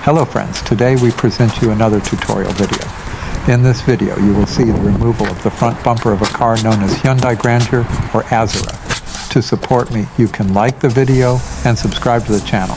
Hello friends, today we present you another tutorial video. In this video you will see the removal of the front bumper of a car known as Hyundai Grandeur or Azura. To support me, you can like the video and subscribe to the channel.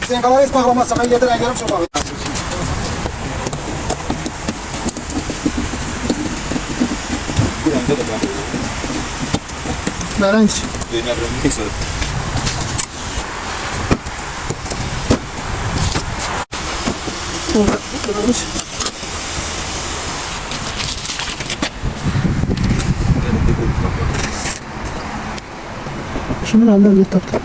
Sen kadar es baklamazsa ben yedir ayarım şu bakı. Naranj. Şunu aldım bir tatlı.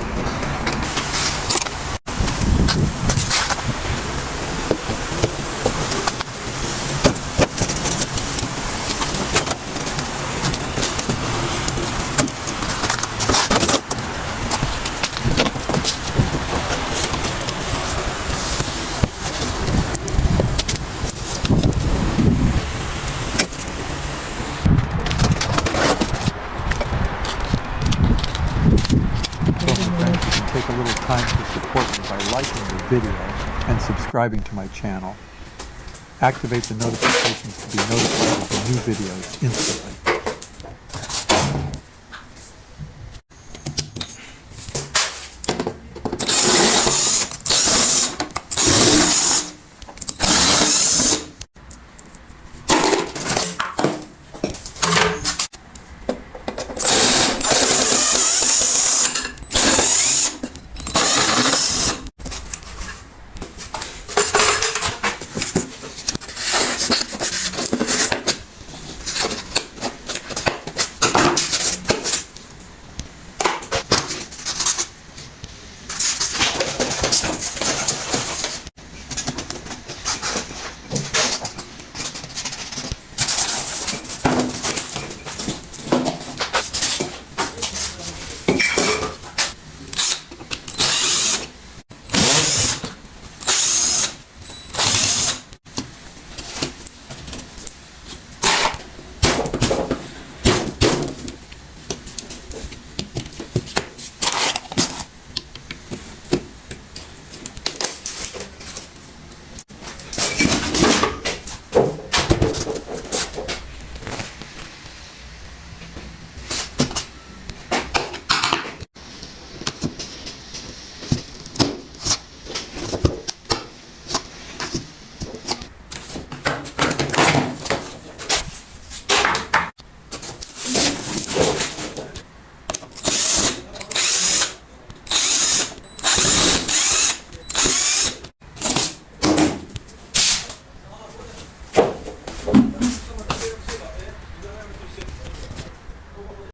Take a little time to support me by liking the video and subscribing to my channel. Activate the notifications to be notified of the new videos instantly.